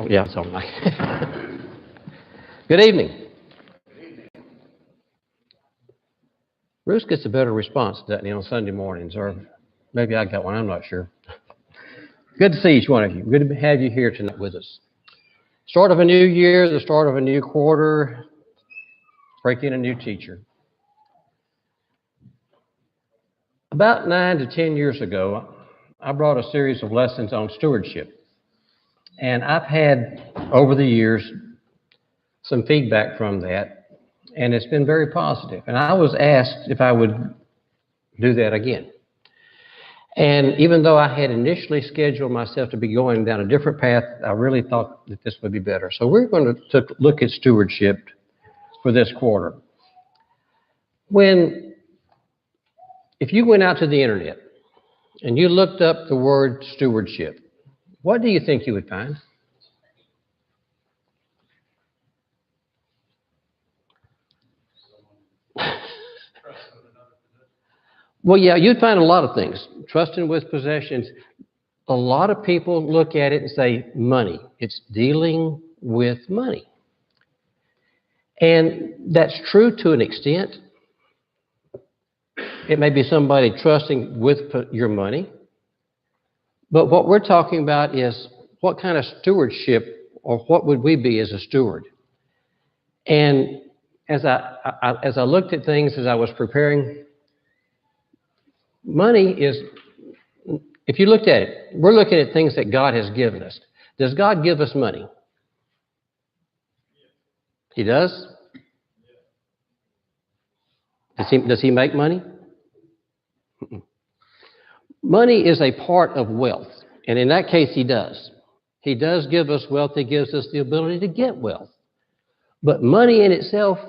Oh, yeah, it's on mic. Good evening. Bruce gets a better response, doesn't he, on Sunday mornings, or maybe I got one, I'm not sure. Good to see each one of you. Good to have you here tonight with us. Start of a new year, the start of a new quarter, break in a new teacher. About 9 to 10 years ago, I brought a series of lessons on stewardship. And I've had, over the years, some feedback from that, and it's been very positive. And I was asked if I would do that again. And even though I had initially scheduled myself to be going down a different path, I really thought that this would be better. So we're going to look at stewardship for this quarter. If you went out to the internet and you looked up the word stewardship, what do you think you would find? Well, yeah, you'd find a lot of things. Trusting with possessions. A lot of people look at it and say money. It's dealing with money. And that's true to an extent. It may be somebody trusting with your money. But what we're talking about is what kind of stewardship, or what would we be as a steward? And as I looked at things as I was preparing, money is, if you looked at it, we're looking at things that God has given us. Does God give us money? He does? Does he make money? Money is a part of wealth. And in that case, he does. He does give us wealth. He gives us the ability to get wealth. But money in itself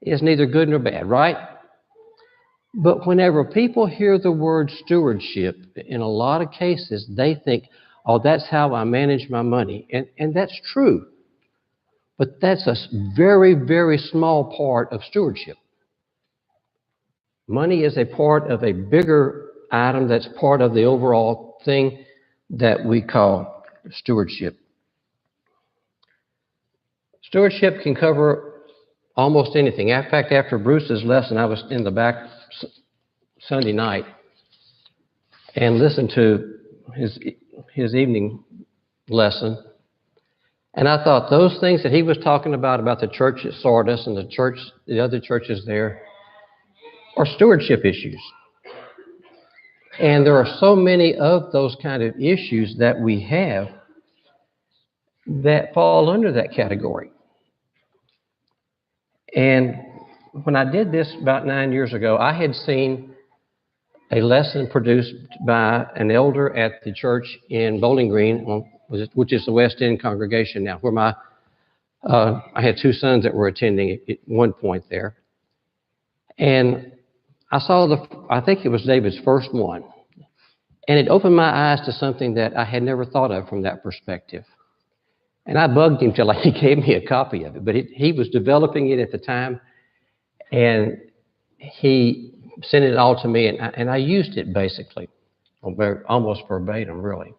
is neither good nor bad, right? But whenever people hear the word stewardship, in a lot of cases, they think, oh, that's how I manage my money. And that's true. But that's a very, very small part of stewardship. Money is a part of a bigger item that's part of the overall thing that we call stewardship. Stewardship can cover almost anything. In fact, after Bruce's lesson, I was in the back Sunday night and listened to his evening lesson. And I thought those things that he was talking about the church at Sardis and the other churches there, are stewardship issues. And there are so many of those kind of issues that we have that fall under that category. And when I did this about 9 years ago, I had seen a lesson produced by an elder at the church in Bowling Green, which is the West End congregation now, where I had two sons that were attending at one point there. And I saw I think it was David's first one. And it opened my eyes to something that I had never thought of from that perspective. And I bugged him till he gave me a copy of it. But he was developing it at the time. And he sent it all to me. And I used it basically, almost verbatim, really.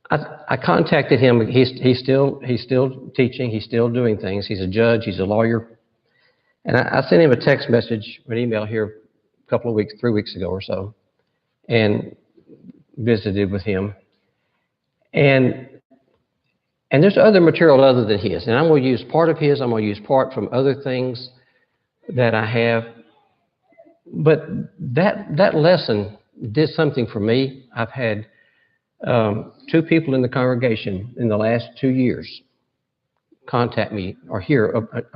I contacted him. He's still teaching. He's still doing things. He's a judge. He's a lawyer. And I sent him a text message, an email here a couple of weeks, 3 weeks ago or so, and visited with him. And there's other material other than his. And I'm going to use part of his. I'm going to use part from other things that I have. But that lesson did something for me. I've had two people in the congregation in the last 2 years contact me or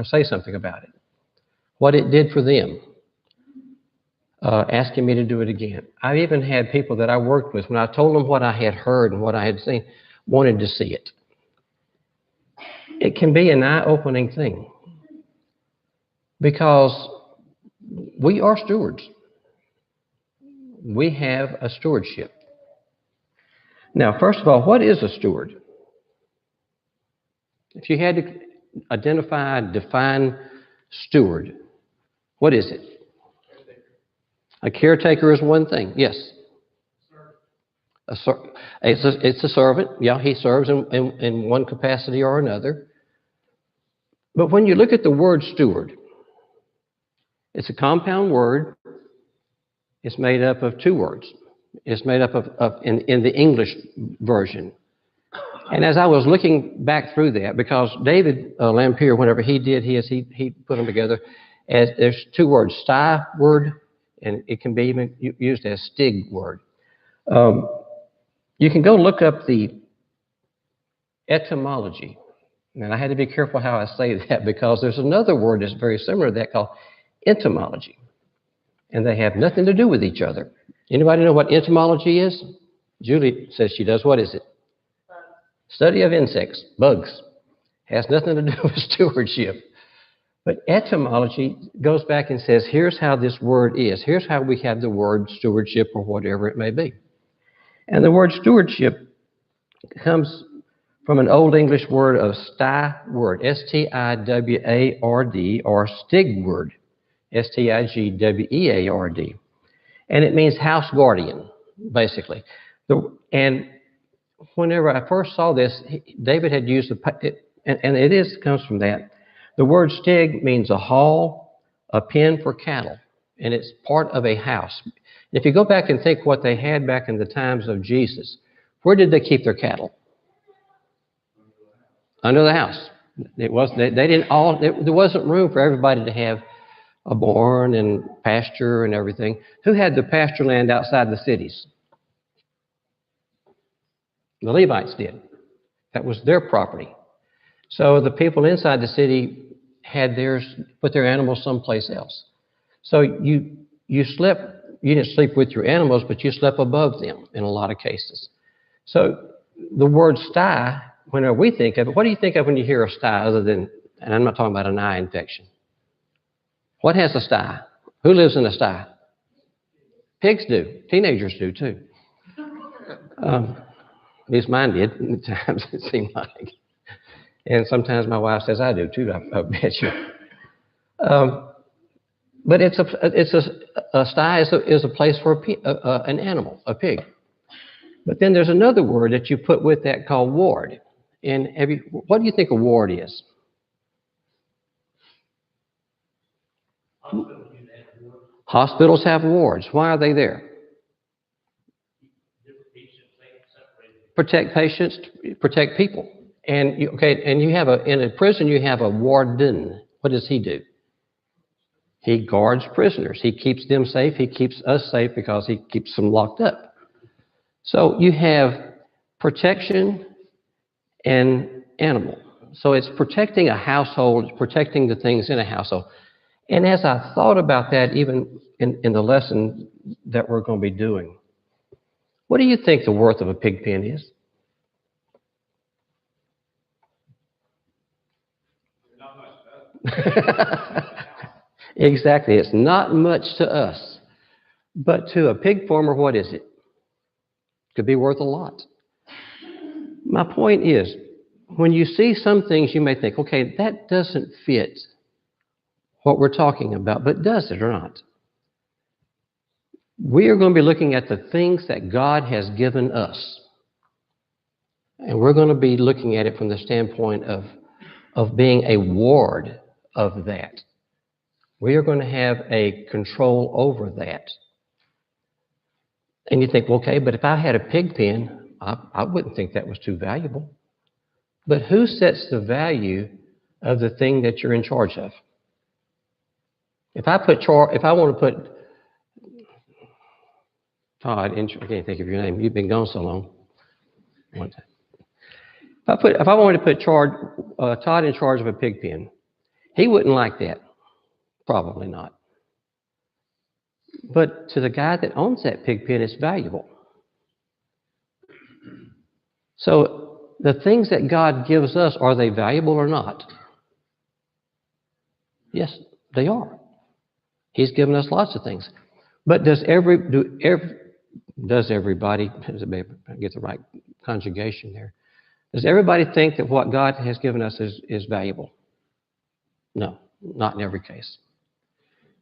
say something about it. What it did for them, asking me to do it again. I even had people that I worked with, when I told them what I had heard and what I had seen, wanted to see it. It can be an eye-opening thing because we are stewards. We have a stewardship. Now, first of all, what is a steward? If you had to define steward, what is it? A caretaker is one thing. Yes. It's a servant. Yeah, he serves in one capacity or another. But when you look at the word steward, it's a compound word. It's made up of two words. It's made up in the English version. And as I was looking back through that, because David Lampier, whenever he did his, he put them together as there's two words, steward, and it can be even used as Steward. You can go look up the etymology. And I had to be careful how I say that because there's another word that's very similar to that called entomology. And they have nothing to do with each other. Anybody know what entomology is? Julie says she does. What is it? Study of insects, bugs. Has nothing to do with stewardship. But etymology goes back and says, here's how this word is. Here's how we have the word stewardship or whatever it may be. And the word stewardship comes from an Old English word of styward, S-T-I-W-A-R-D, or stigward, S-T-I-G-W-E-A-R-D. And it means house guardian, basically. And whenever I first saw this, David had used comes from that. The word stig means a hall, a pen for cattle, and it's part of a house. If you go back and think what they had back in the times of Jesus, where did they keep their cattle? Under the house. There wasn't room for everybody to have a barn and pasture and everything. Who had the pasture land outside the cities? The Levites did. That was their property. So the people inside the city had theirs, put their animals someplace else. So you didn't sleep with your animals, but you slept above them in a lot of cases. So the word sty, whenever we think of it, what do you think of when you hear a sty other than, and I'm not talking about an eye infection. What has a sty? Who lives in a sty? Pigs do. Teenagers do too. At least mine did at times, it seemed like. And sometimes my wife says I do too, I bet you. But a sty is a place for an animal, a pig. But then there's another word that you put with that called ward. And what do you think a ward is? Hospitals have wards. Why are they there? Protect patients, protect people. And you have in a prison you have a warden. What does he do? He guards prisoners. He keeps them safe. He keeps us safe because he keeps them locked up. So you have protection and animal. So it's protecting a household, protecting the things in a household. And as I thought about that, even in the lesson that we're going to be doing, what do you think the worth of a pig pen is? Not much to us. Exactly. It's not much to us. But to a pig farmer, what is it? Could be worth a lot. My point is, when you see some things, you may think, okay, that doesn't fit what we're talking about, but does it or not? We are going to be looking at the things that God has given us. And we're going to be looking at it from the standpoint of being a ward of that. We are going to have a control over that. And you think, well, okay, but if I had a pig pen, I wouldn't think that was too valuable. But who sets the value of the thing that you're in charge of? If I want to put Todd in, I can't think of your name. You've been gone so long. One time. If I wanted to put Todd in charge of a pig pen, he wouldn't like that. Probably not. But to the guy that owns that pig pen, it's valuable. So the things that God gives us, are they valuable or not? Yes, they are. He's given us lots of things. But does everybody, get the right conjugation there, does everybody think that what God has given us is valuable? No, not in every case.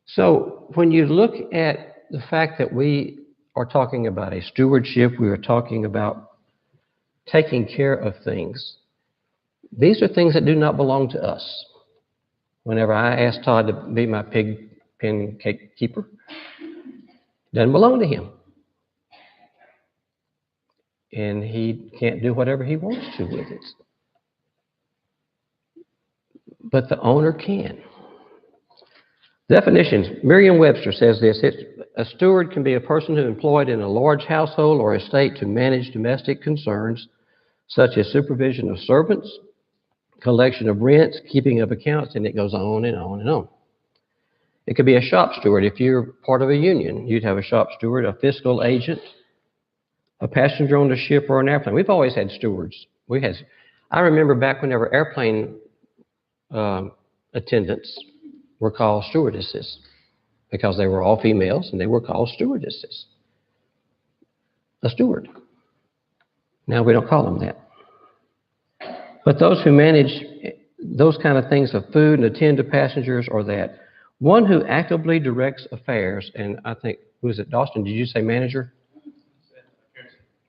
So when you look at the fact that we are talking about a stewardship. We are talking about taking care of things. These are things that do not belong to us. Whenever I asked Todd to be my pig pen cake keeper, it doesn't belong to him. And he can't do whatever he wants to with it. But the owner can. Definitions. Merriam-Webster says this: a steward can be a person who is employed in a large household or estate to manage domestic concerns, such as supervision of servants, collection of rents, keeping of accounts, and it goes on and on and on. It could be a shop steward. If you're part of a union, you'd have a shop steward, a fiscal agent, a passenger on the ship or an airplane. We've always had stewards. I remember back whenever airplane attendants were called stewardesses, because they were all females and they were called stewardesses. A steward. Now we don't call them that. But those who manage those kind of things of food and attend to passengers are that. One who actively directs affairs, and I think, who is it, Dawson, did you say manager?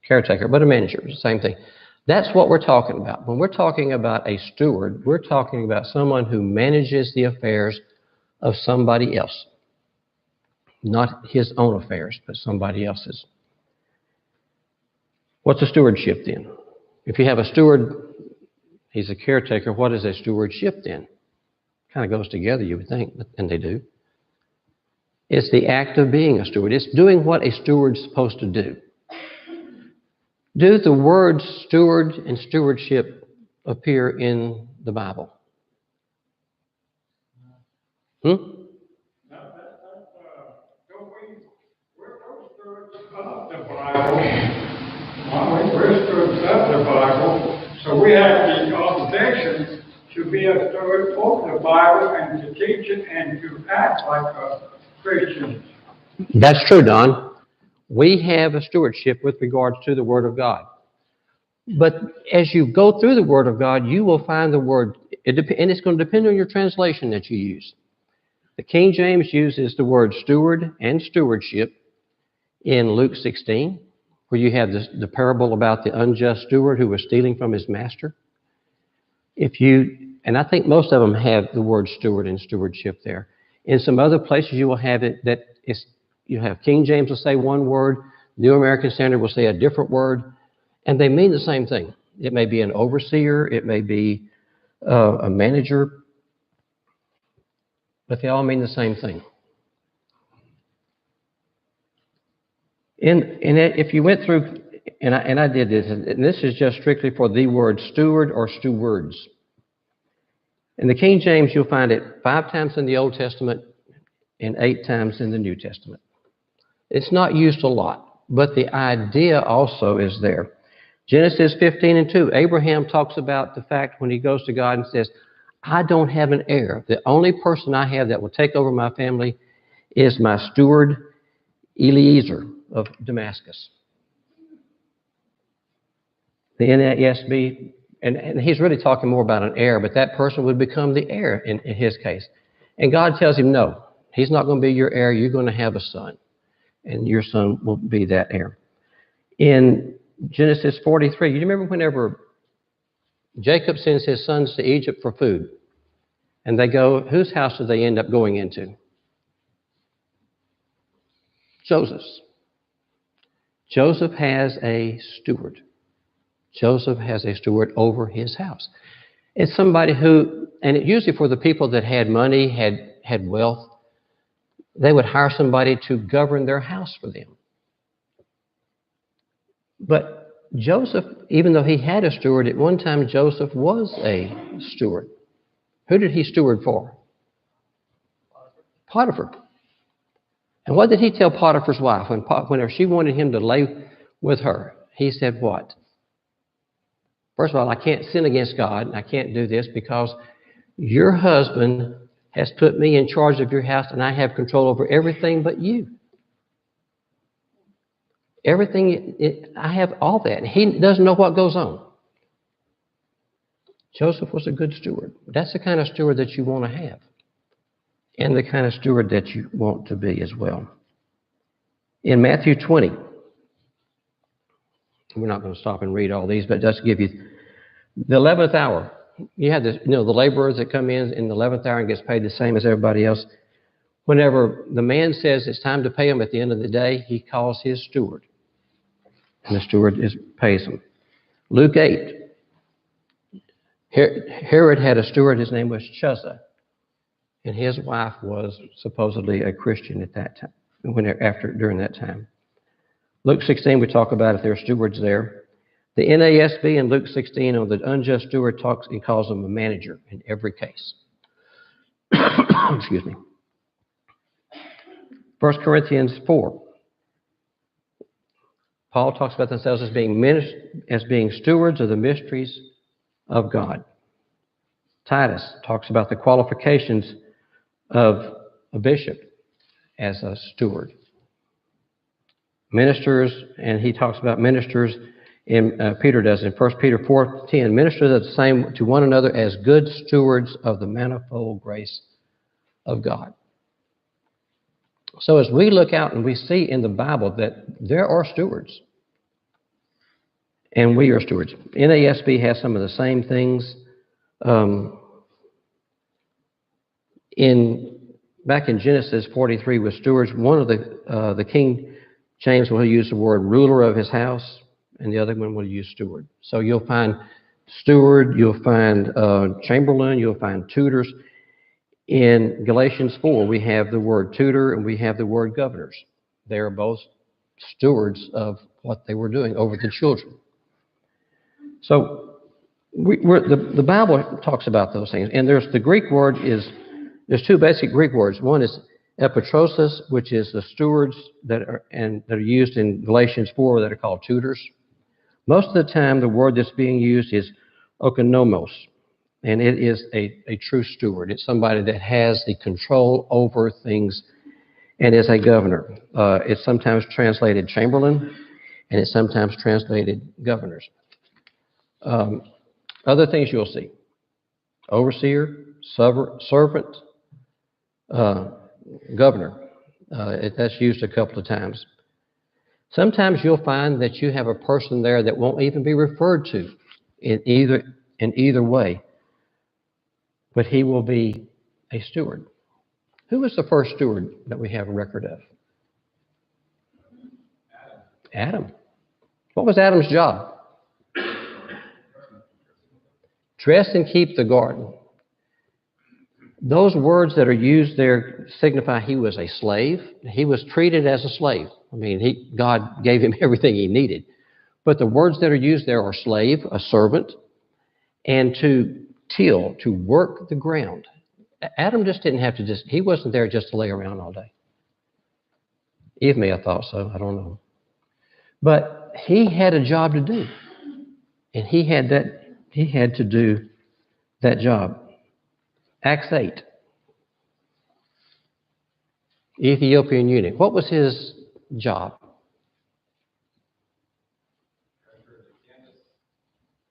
Caretaker, but a manager, same thing. That's what we're talking about. When we're talking about a steward, we're talking about someone who manages the affairs of somebody else. Not his own affairs, but somebody else's. What's a stewardship then? If you have a steward, he's a caretaker. What is a stewardship then? Kind of goes together, you would think, and they do. It's the act of being a steward. It's doing what a steward's supposed to do. Do the words steward and stewardship appear in the Bible? We're stewards of the Bible. We're stewards of the Bible, so we have the obligation to be a steward of the Bible and to teach it and to act like a Christian. That's true, Don. We have a stewardship with regards to the Word of God. But as you go through the Word of God, you will find the word, and it's going to depend on your translation that you use. The King James uses the word steward and stewardship in Luke 16, where you have the parable about the unjust steward who was stealing from his master. And I think most of them have the word steward and stewardship there. In some other places, you will have it that you have King James will say one word, New American Standard will say a different word, and they mean the same thing. It may be an overseer, it may be a manager, but they all mean the same thing. And if you went through, and I did this, and this is just strictly for the word steward or stewards. In the King James, you'll find it 5 times in the Old Testament and 8 times in the New Testament. It's not used a lot, but the idea also is there. Genesis 15:2, Abraham talks about the fact when he goes to God and says, I don't have an heir. The only person I have that will take over my family is my steward, Eliezer of Damascus. The NASB, and he's really talking more about an heir, but that person would become the heir in his case. And God tells him, no, he's not going to be your heir. You're going to have a son, and your son will be that heir. In Genesis 43, you remember whenever Jacob sends his sons to Egypt for food, and they go, whose house do they end up going into? Joseph's. Joseph has a steward. Joseph has a steward over his house. It's somebody who, and it usually for the people that had money, had wealth, they would hire somebody to govern their house for them. But Joseph, even though he had a steward, at one time Joseph was a steward. Who did he steward for? Potiphar. And what did he tell Potiphar's wife when she wanted him to lay with her? He said what? First of all, I can't sin against God, and I can't do this because your husband has put me in charge of your house, and I have control over everything but you. Everything, I have all that. And he doesn't know what goes on. Joseph was a good steward. That's the kind of steward that you want to have, and the kind of steward that you want to be as well. In Matthew 20, we're not going to stop and read all these, but just to give you the 11th hour. You have the laborers that come in the 11th hour and gets paid the same as everybody else. Whenever the man says it's time to pay him at the end of the day, he calls his steward. And the steward pays him. Luke 8. Herod had a steward, his name was Chuza. And his wife was supposedly a Christian at that time, during that time. Luke 16, we talk about if there are stewards there. The NASB in Luke 16 on the unjust steward talks and calls him a manager in every case. Excuse me. 1 Corinthians 4. Paul talks about themselves as being stewards of the mysteries of God. Titus talks about the qualifications of a bishop as a steward. Ministers, and he talks about ministers, Peter does in 1 Peter 4:10, ministers are the same to one another as good stewards of the manifold grace of God. So as we look out and we see in the Bible that there are stewards, and we are stewards. NASB has some of the same things. Back in Genesis 43 with stewards, one of the King James will use the word ruler of his house, and the other one will use steward. So you'll find steward, you'll find chamberlain, you'll find tutors. In Galatians 4, we have the word tutor and we have the word governors. They are both stewards of what they were doing over the children. So the Bible talks about those things. And there's the Greek word there's two basic Greek words. One is epitrosis, which is the stewards that are used in Galatians 4 that are called tutors. Most of the time, the word that's being used is oikonomos, and it is a true steward. It's somebody that has the control over things and is a governor. It's sometimes translated chamberlain, and it's sometimes translated governors. Other things you'll see: overseer, servant, governor. That's used a couple of times. Sometimes you'll find that you have a person there that won't even be referred to in either way, but he will be a steward. Who was the first steward that we have a record of? Adam. What was Adam's job? Dress and keep the garden. Those words that are used there signify he was a slave. He was treated as a slave. I mean, God gave him everything he needed. But the words that are used there are slave, a servant, and to till, to work the ground. Adam just didn't have to he wasn't there just to lay around all day. Eve may have thought so, I don't know. But he had a job to do. And he had to do that job. Acts 8. Ethiopian eunuch. What was his job?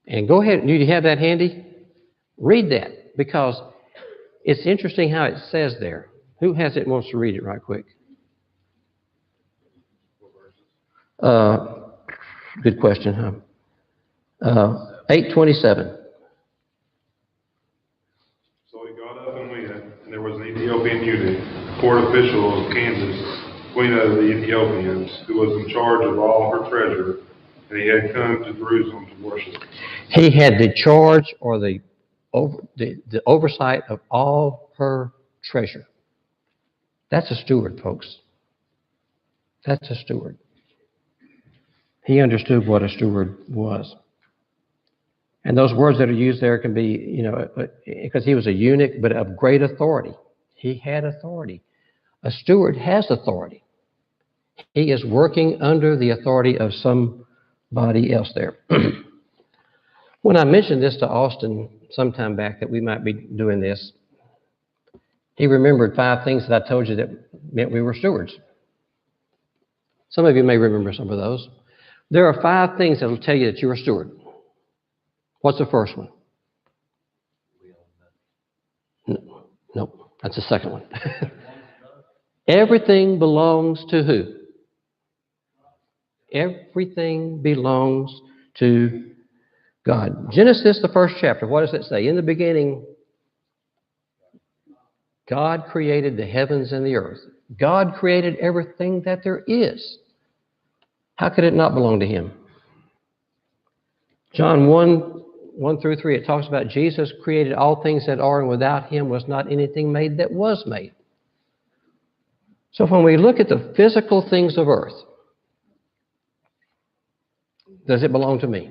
And go ahead, do you have that handy? Read that, because it's interesting how it says there. Who has it and wants to read it right quick? Good question, huh? 8:27. So he got up and went, and there was an Ethiopian eunuch, a court official of Candace, queen of the Ethiopians, who was in charge of all her treasure, and he had come to Jerusalem to worship. He had the charge or the oversight of all her treasure. That's a steward, folks. That's a steward. He understood what a steward was. And those words that are used there can be, because he was a eunuch, but of great authority. He had authority. A steward has authority. He is working under the authority of somebody else there. When I mentioned this to Austin some time back that we might be doing this, he remembered 5 things that I told you that meant we were stewards. Some of you may remember some of those. There are 5 things that will tell you that you're a steward. What's the first one? No, that's the second one. Everything belongs to who? Everything belongs to God. Genesis, the first chapter, what does it say? In the beginning, God created the heavens and the earth. God created everything that there is. How could it not belong to Him? John 1 through 3, it talks about Jesus created all things that are, and without Him was not anything made that was made. So when we look at the physical things of earth, does it belong to me?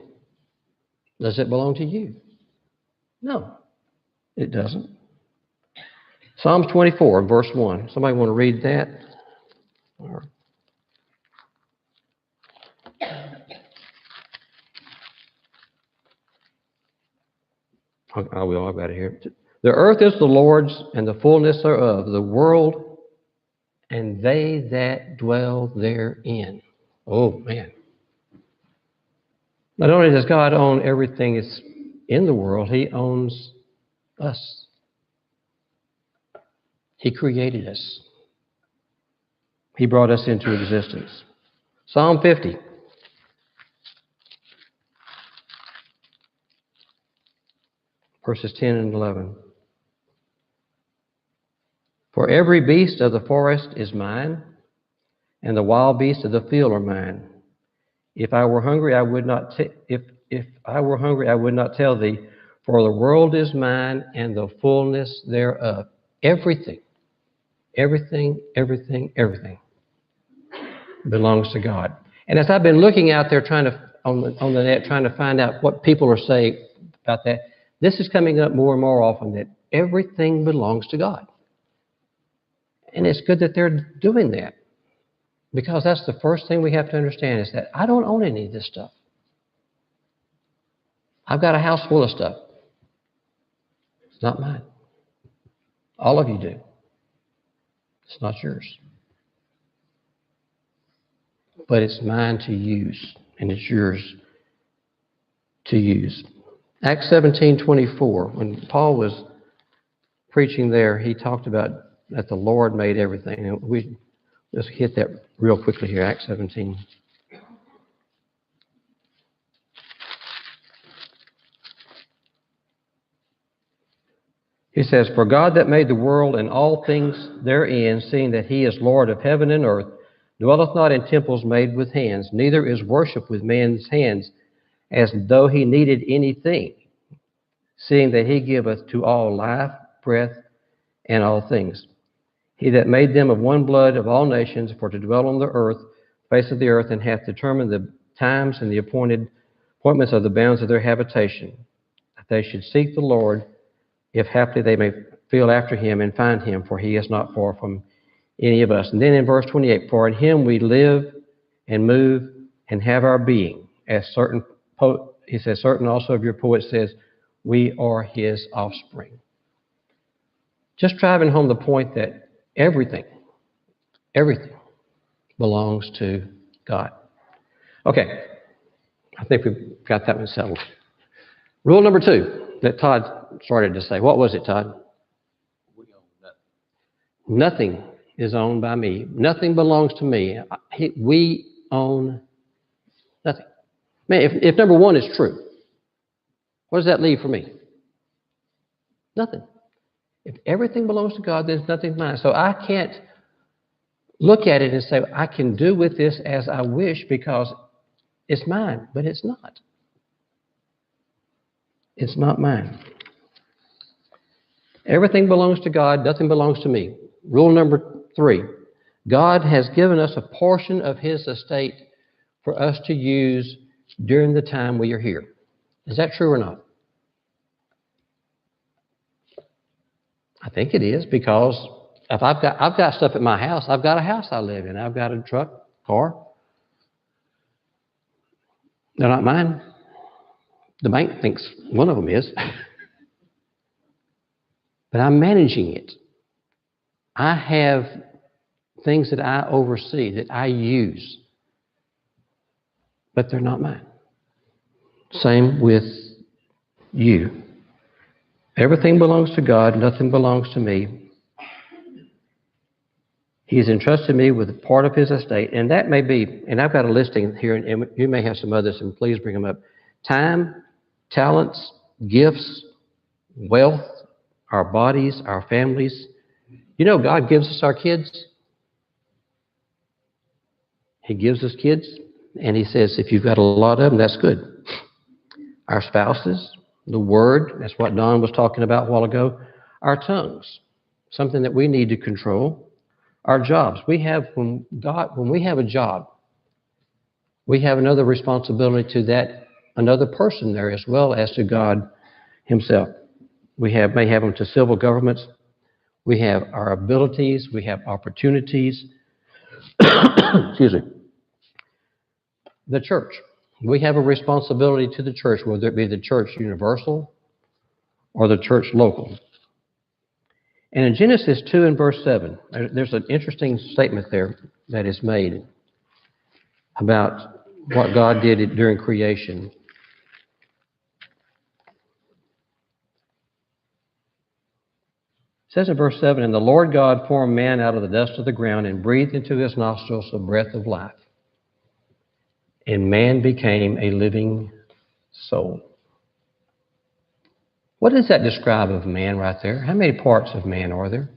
Does it belong to you? No, it doesn't. Psalms 24, verse 1. Somebody want to read that? I will. I've got it here. The earth is the Lord's and the fullness thereof, the world and they that dwell therein. Oh, man. Not only does God own everything that's in the world, He owns us. He created us. He brought us into existence. Psalm 50. Verses 10 and 11. For every beast of the forest is mine, and the wild beasts of the field are mine. If I were hungry, I would not if I were hungry, I would not tell thee, for the world is mine and the fullness thereof. Everything, everything, everything, everything belongs to God. And as I've been looking out there on the net, trying to find out what people are saying about that, this is coming up more and more often, that everything belongs to God. And it's good that they're doing that, because that's the first thing we have to understand, is that I don't own any of this stuff. I've got a house full of stuff. It's not mine. All of you do. It's not yours. But it's mine to use, and it's yours to use. Acts 17:24, when Paul was preaching there, he talked about that the Lord made everything. And we just hit that real quickly here, Acts 17. He says, For God that made the world and all things therein, seeing that He is Lord of heaven and earth, dwelleth not in temples made with hands, neither is worship with man's hands, as though He needed anything, seeing that He giveth to all life, breath, and all things. He that made them of one blood of all nations, for to dwell on the earth, face of the earth, and hath determined the times and the appointments of the bounds of their habitation, that they should seek the Lord, if haply they may feel after Him and find Him, for He is not far from any of us. And then in verse 28, For in Him we live and move and have our being. As certain he says, certain also of your poets says, we are His offspring. Just driving home the point that everything belongs to God. Okay, I think we've got that one settled. Rule number 2 that Todd started to say. What was it, Todd? We own nothing. Nothing is owned by me. Nothing belongs to me. We own nothing. Man, if number 1 is true, what does that leave for me? Nothing. If everything belongs to God, there's nothing mine. So I can't look at it and say, I can do with this as I wish because it's mine, but it's not. It's not mine. Everything belongs to God, nothing belongs to me. Rule number 3, God has given us a portion of His estate for us to use during the time we are here. Is that true or not? I think it is, because if I've got stuff at my house, I've got a house I live in. I've got a truck, car. They're not mine. The bank thinks one of them is. But I'm managing it. I have things that I oversee, that I use. But they're not mine. Same with you. Everything belongs to God. Nothing belongs to me. He's entrusted me with part of his estate, and that may be, and I've got a listing here, and you may have some others, and please bring them up. Time, talents, gifts, wealth, our bodies, our families. You know, God gives us our kids. He gives us kids, and he says, if you've got a lot of them, that's good. Our spouses, the word, that's what Don was talking about a while ago. Our tongues, something that we need to control. Our jobs. When we have a job, we have another responsibility to that, another person there as well as to God himself. We may have them to civil governments. We have our abilities. We have opportunities. Excuse me. The church. We have a responsibility to the church, whether it be the church universal or the church local. And in Genesis 2 and verse 7, there's an interesting statement there that is made about what God did during creation. It says in verse 7, and the Lord God formed man out of the dust of the ground and breathed into his nostrils the breath of life. And man became a living soul. What does that describe of man right there? How many parts of man are there?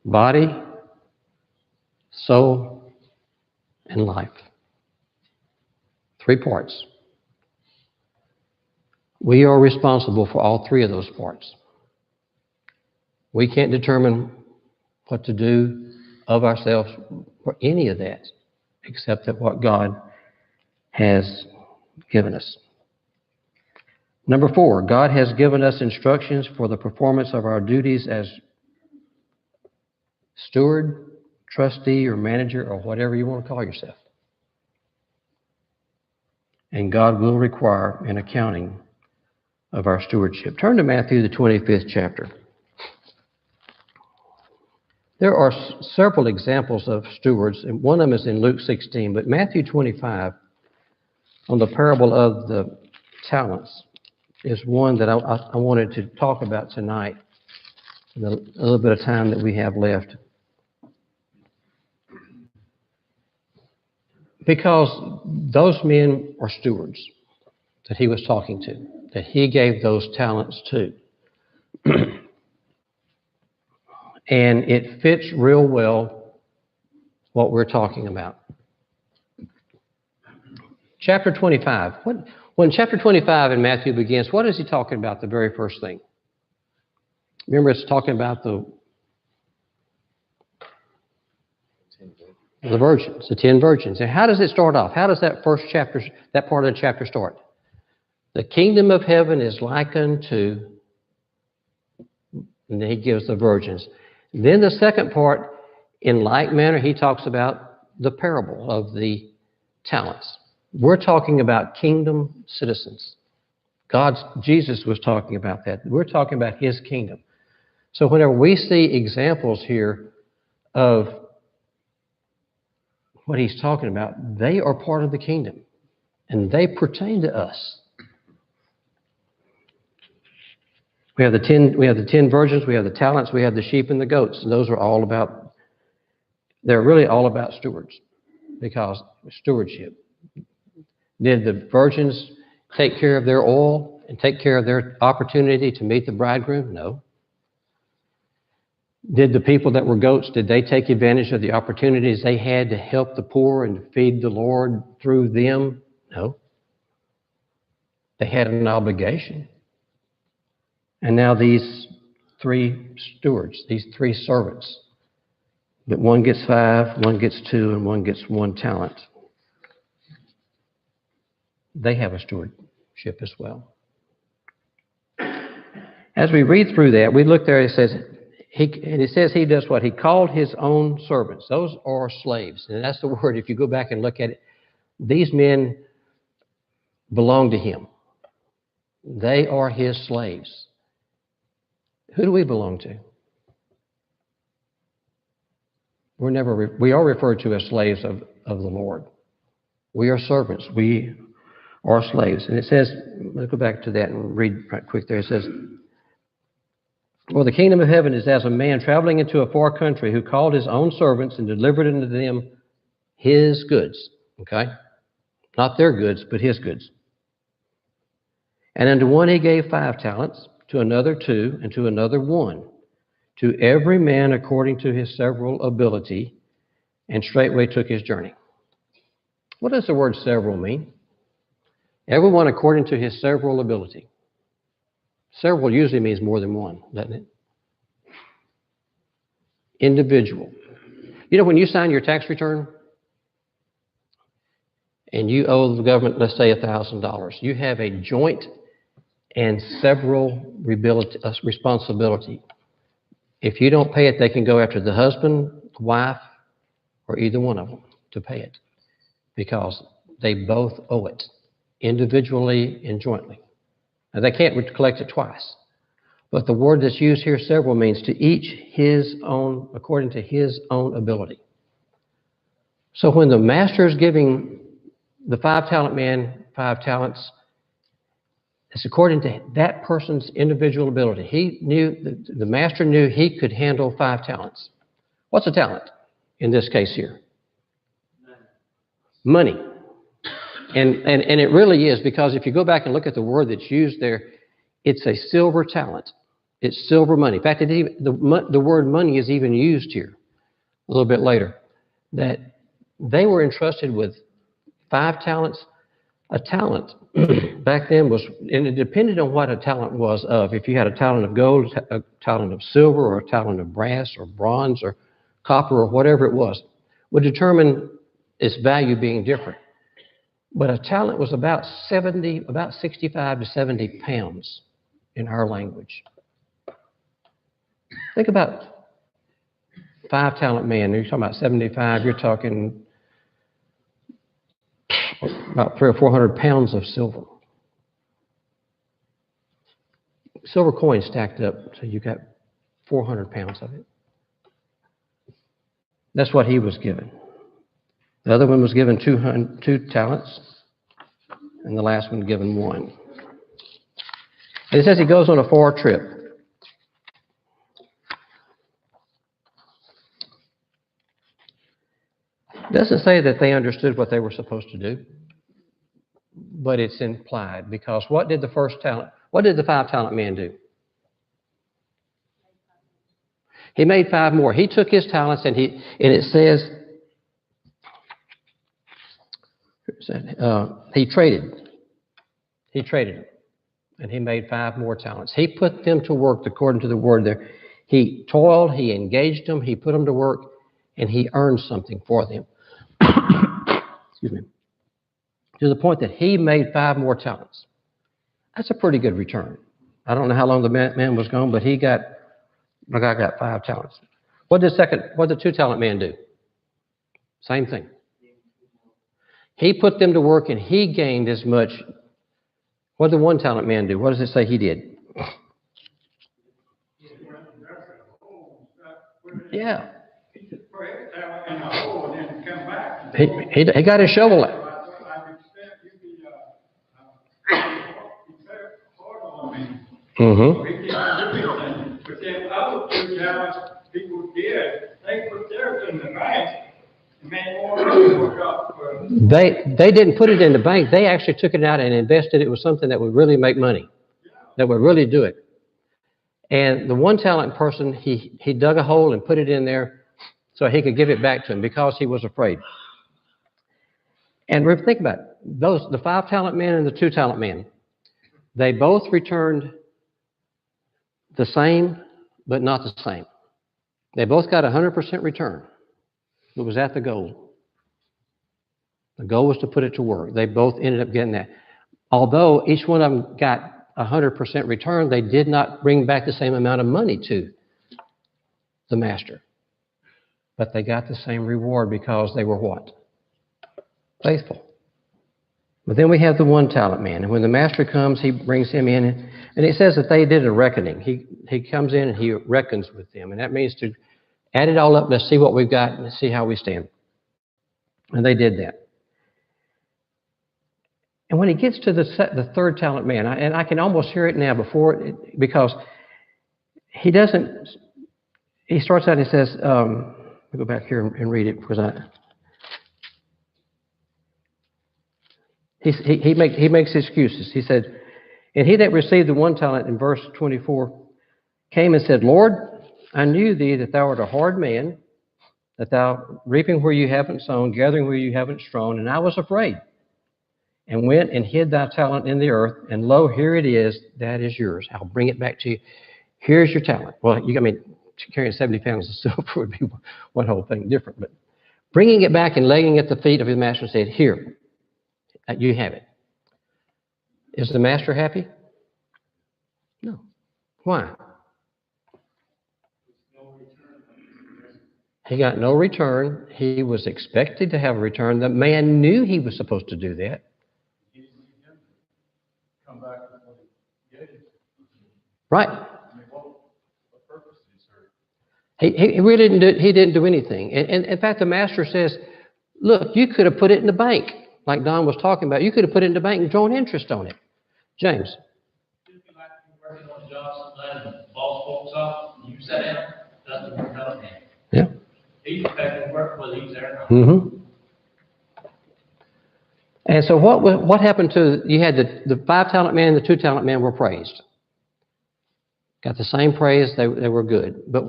Body, soul, and life. 3 parts. We are responsible for all 3 of those parts. We can't determine what to do of ourselves for any of that, except that what God has given us. Number 4, God has given us instructions for the performance of our duties as steward, trustee, or manager, or whatever you want to call yourself. And God will require an accounting of our stewardship. Turn to Matthew, the 25th chapter. There are several examples of stewards, and one of them is in Luke 16, but Matthew 25, on the parable of the talents, is one that I wanted to talk about tonight in the little bit of time that we have left. Because those men are stewards that he was talking to, that he gave those talents to. And it fits real well what we're talking about. Chapter 25. When chapter 25 in Matthew begins, what is he talking about the very first thing? Remember, it's talking about the virgins, the 10 virgins. And how does it start off? How does that first chapter, that part of the chapter start? The kingdom of heaven is like unto, and then he gives the virgins. Then the second part, in like manner, he talks about the parable of the talents. We're talking about kingdom citizens. Jesus was talking about that. We're talking about his kingdom. So whenever we see examples here of what he's talking about, they are part of the kingdom, and they pertain to us. We have the 10 virgins, we have the talents, we have the sheep and the goats. And those are they're really all about stewards, because stewardship. Did the virgins take care of their oil and take care of their opportunity to meet the bridegroom? No. Did the people that were goats, did they take advantage of the opportunities they had to help the poor and feed the Lord through them? No. They had an obligation. And now these 3 stewards, these 3 servants, that one gets 5, one gets 2, and one gets 1 talent. They have a stewardship as well. As we read through that, we look there, it says he does what? He called his own servants. Those are slaves. And that's the word, if you go back and look at it, these men belong to him. They are his slaves. Who do we belong to? We are referred to as slaves of the Lord. We are servants. We are slaves. And it says, let's go back to that and read right quick there. It says, Well, the kingdom of heaven is as a man traveling into a far country who called his own servants and delivered unto them his goods. Okay? Not their goods, but his goods. And unto one he gave 5 talents, to another 2, and to another 1, to every man according to his several ability, and straightway took his journey. What does the word several mean? Everyone according to his several ability. Several usually means more than one, doesn't it? Individual. You know, when you sign your tax return and you owe the government, let's say, $1,000, you have a joint and several responsibility. If you don't pay it, they can go after the husband, wife, or either one of them to pay it because they both owe it individually and jointly. Now, they can't collect it twice. But the word that's used here, several, means to each his own, according to his own ability. So when the master is giving the 5-talent man 5 talents, it's according to that person's individual ability. He knew, the master knew he could handle 5 talents. What's a talent in this case here? Money. And it really is, because if you go back and look at the word that's used there, it's a silver talent. It's silver money. In fact, the word money is even used here a little bit later. That they were entrusted with 5 talents. A talent back then was, and it depended on what a talent was of. If you had a talent of gold, a talent of silver, or a talent of brass or bronze or copper or whatever it was, would determine its value being different. But a talent was about 65 to 70 pounds in our language. Think about 5-talent man. You're talking about 75. You're talking about 300 or 400 pounds of silver. Silver coins stacked up, so you got 400 pounds of it. That's what he was given. The other one was given 2 talents, and the last one given 1. And it says he goes on a far trip. It doesn't say that they understood what they were supposed to do, but it's implied, because what did the 5-talent man do? He made 5 more. He took his talents and it says he traded. He traded them, and he made 5 more talents. He put them to work according to the word there. He toiled, he engaged them, he put them to work, and he earned something for them. Excuse me. To the point that he made 5 more talents. That's a pretty good return. I don't know how long the man was gone, but the guy got 5 talents. What did the 2-talent man do? Same thing. He put them to work and he gained as much. What did the 1-talent man do? What does it say he did? Yeah. He got his shovel out. Mm-hmm. But then other 2 talents people did, they put theirs in the bank and made more money. They didn't put it in the bank. They actually took it out and invested it with something that would really make money, that would really do it. And the 1-talent person, he dug a hole and put it in there so he could give it back to him because he was afraid. And think about it. The 5-talent man and the 2-talent man, they both returned the same, but not the same. They both got 100% return. It was at the goal. The goal was to put it to work. They both ended up getting that. Although each one of them got 100% return, they did not bring back the same amount of money to the master. But they got the same reward because they were what? Faithful. But then we have the 1-talent man. And when the master comes, he brings him in. And it says that they did a reckoning. He comes in and he reckons with them. And that means to add it all up. Let's see what we've got and see how we stand. And they did that. And when he gets to the 3rd-talent man, and I can almost hear it now because he doesn't, he starts out and he says, let me go back here and read it because he makes excuses. He said, and he that received the 1 talent in verse 24 came and said, Lord, I knew thee that thou art a hard man, that thou reaping where you haven't sown, gathering where you haven't strewn, and I was afraid, and went and hid thy talent in the earth, and lo, here it is, that is yours. I'll bring it back to you. Here's your talent. Well, carrying 70 pounds of silver would be one whole thing different, but bringing it back and laying it at the feet of his master and said, here, you have it. Is the master happy? No. Why? He got no return. He was expected to have a return. The man knew he was supposed to do that. Right. He really didn't do anything. And in fact, the master says, look, you could have put it in the bank, like Don was talking about. You could have put it in the bank and drawn interest on it. James. Working on the job, letting the boss folks up, you sat down, that's the work out of him. Yeah. He's expecting work whether he's there. Mm-hmm. And so what happened to, you had the 5 talent man and the 2 talent man were praised. Got the same praise, they were good. But,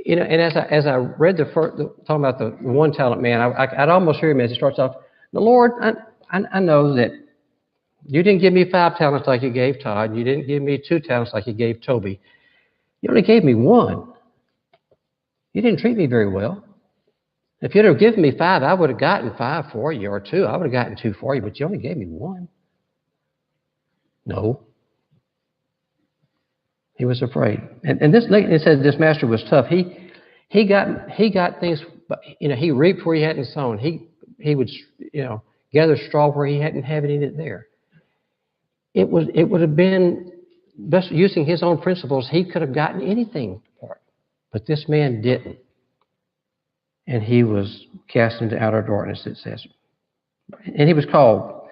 and as I read talking about the 1 talent man, I'd almost hear him as he starts off, the Lord, I know that you didn't give me 5 talents like you gave Todd. You didn't give me 2 talents like you gave Toby. You only gave me 1. You didn't treat me very well. If you'd have given me 5, I would have gotten 5 for you, or 2. I would have gotten 2 for you, but you only gave me 1. No. He was afraid. And this, it says this master was tough. He got things, he reaped where he hadn't sown. He would, gather straw where he hadn't had any there. It would have been, best using his own principles, he could have gotten anything for it. But this man didn't. And he was cast into outer darkness, it says. And he was called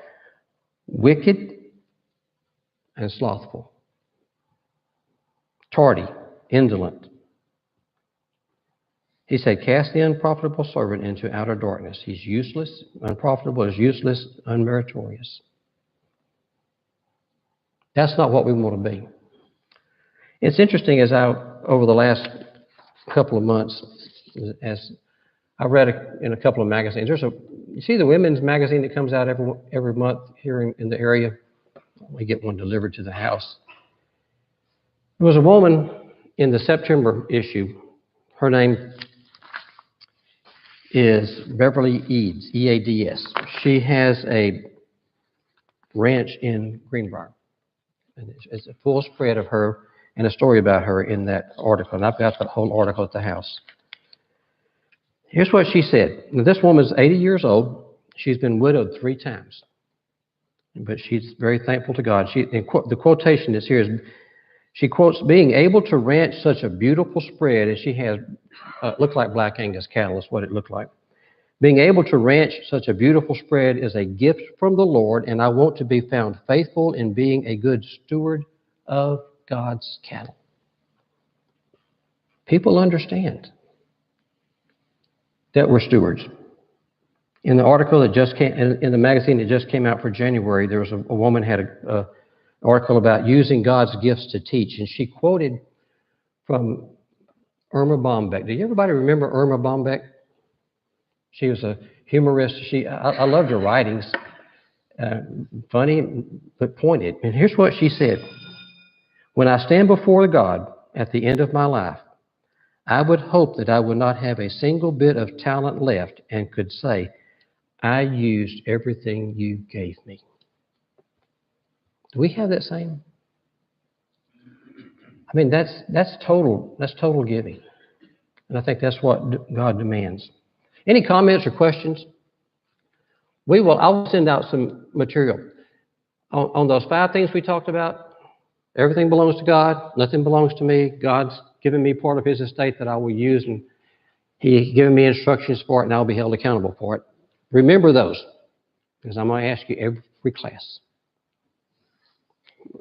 wicked and slothful, tardy, indolent. He said, cast the unprofitable servant into outer darkness. He's useless, unprofitable is useless, unmeritorious. That's not what we want to be. It's interesting as over the last couple of months, as I read in a couple of magazines, you see the women's magazine that comes out every month here in the area? We get one delivered to the house. There was a woman in the September issue. Her name is Beverly Eads, E-A-D-S. She has a ranch in Greenbrier. And it's a full spread of her and a story about her in that article. And I've got the whole article at the house. Here's what she said. Now, this woman's 80 years old. She's been widowed 3 times. But she's very thankful to God. The quotation is here is, she quotes, being able to ranch such a beautiful spread as she has, looked like Black Angus cattle is what it looked like. Being able to ranch such a beautiful spread is a gift from the Lord, and I want to be found faithful in being a good steward of God's cattle. People understand that we're stewards. In the article that just came, in the magazine that just came out for January, there was a woman had an article about using God's gifts to teach, and she quoted from Irma Bombeck. Do everybody remember Irma Bombeck? She was a humorist. I loved her writings, funny but pointed. And here's what she said: when I stand before God at the end of my life, I would hope that I would not have a single bit of talent left and could say, I used everything you gave me. Do we have that same? I mean, that's total giving. And I think that's what God demands. Any comments or questions? I'll send out some material on those 5 things we talked about. Everything belongs to God. Nothing belongs to me. God's given me part of his estate that I will use, and he's given me instructions for it, and I'll be held accountable for it. Remember those, because I'm going to ask you every class.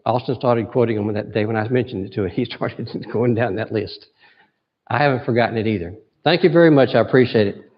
Austin started quoting him that day when I mentioned it to him. He started going down that list. I haven't forgotten it either. Thank you very much. I appreciate it.